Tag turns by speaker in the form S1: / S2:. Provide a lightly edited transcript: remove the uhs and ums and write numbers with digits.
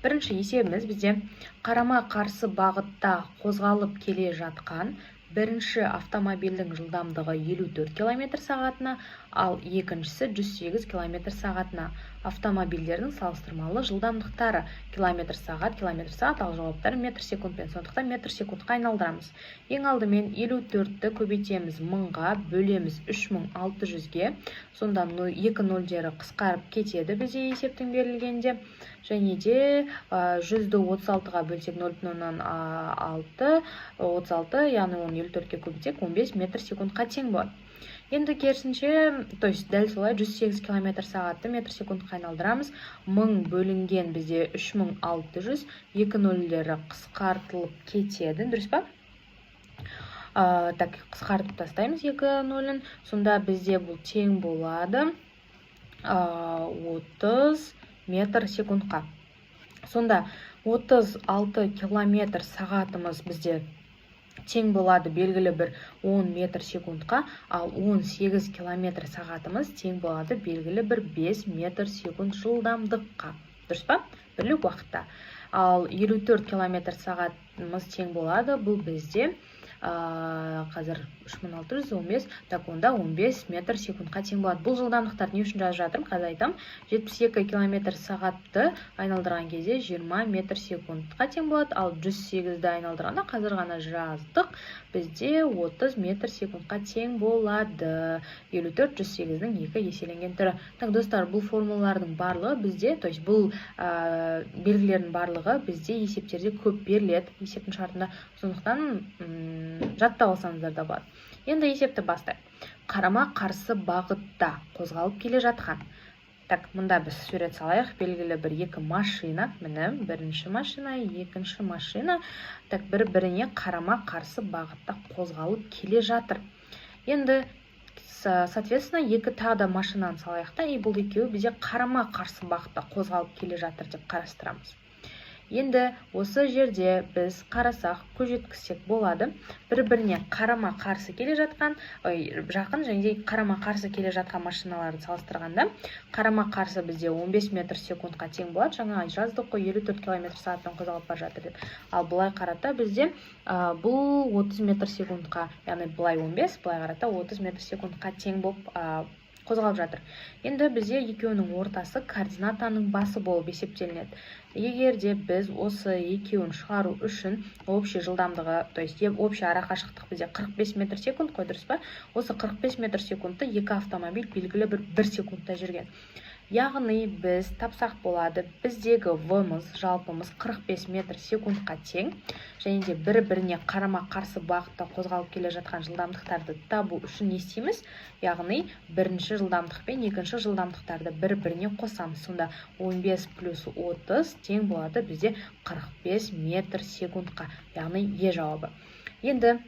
S1: Бірінші есебіміз бізде қарама-қарсы бағытта қозғалып келе жатқан бірінші автомобильдің жылдамдығы 54 км сағатына, ал екіншісі 108 км сағатына. Автомобильдердің салыстырмалы жылдамдықтары км сағат, ал жауаптар метр секундпен, сондықтан метр секундқа айналдырамыз. Ең алдымен 54-ті көбейтеміз 1000-ға, бөлеміз 3600-ге, сонда 2 нөлдері қысқарып кетеді бізде есептің берілгенде. Және де 100-ді 36-ға бөлсек 0,6, 36, яғни 54-ке көбейтсек 15 метр секундқа тең болады. Енді керісінше, дәл солай 108 км сағатты метр секундқа айналдырамыз. 1000 бөлінген бізде 3600, 2 нөлдері қысқартылып кетеді, дұрыс па? Қысқартып тастаймыз 2 нөлін. Сонда бізде бұл тең болады 30 метр секундқа. Сонда 36 км сағатымыз бізде тең болады белгілі бір 10 метр секундқа, ал 18 км сағатымыз тең болады белгілі бір 5 метр секунд жылдамдыққа. Дұрыс па? Бірлік уақытта. Ал 54 км сағатымыз тең болады, бұл бізде қазір 3615, онда 15 метр секундқа тең болады. Бұл жылдамдықтар не үшін жазып жатырмын? Қазір айтам, 72 км сағатты айналдырған кезде 20 метр секундқа тең болады, ал 108-ді айналдырғанда қазір ғана жаздық, бізде 30 метр секундқа тең болады. 54 108-дің 2 еселенген түрі. Достар, бұл формулалардың барлығы бізде, бұл белгілердің барлығы бізде есептерде көп беріледі, есептің шартында. Сондықтан жаттап алсаңыздар да болады. Енді есепті бастайық. Қарама-қарсы бағытта қозғалып келе жатқан. Мұнда біз сурет салайық. Белгілі бір екі машина, міне, бірінші машина, екінші машина, бір-біріне қарама-қарсы бағытта қозғалып келе жатыр. Енді соответственно, екі тағы да машинаны салайық та, бұл екеуі бізде қарама-қарсы бағытта қозғалып келе жатыр деп қарастырамыз. Енді осы жерде біз қарасақ, көз жеткізсек болады. Бір-біріне қарама-қарсы келе жатқан, жақын және қарама-қарсы келе жатқан машиналарды салыстырғанда, қарама-қарсы бізде 15 метр секундқа тең болады. Жаңа жаздық қой, 54 км сағаттан қозғалып бара жатыр деп. Ал былай қарата бізде бұл 30 метр секундқа, яғни былай 15, былай қарата 30 метр секундқа тең болып қозғалып жатыр. Енді бізде екеуінің ортасы координатаның басы болып есептелінеді. Егер де біз осы екеуін шығару үшін общий жылдамдығы, общий арақашықтық бізде 45 метр секунд қой, дұрыс па? Осы 45 метр секундты екі автомобиль белгілі бір секундта жүрген. Яғни біз тапсақ болады, біздегі v-мыз, жалпымыз 45 метр секундқа тең, және де бір-біріне қарама-қарсы бағытта қозғалып келе жатқан жылдамдықтарды табу үшін не істейміз? Яғни бірінші жылдамдық пен екінші жылдамдықтарды бір-біріне қосамыз. Сонда 15 плюс 30 тең болады бізде 45 метр секундқа, яғни е жауабы. Енді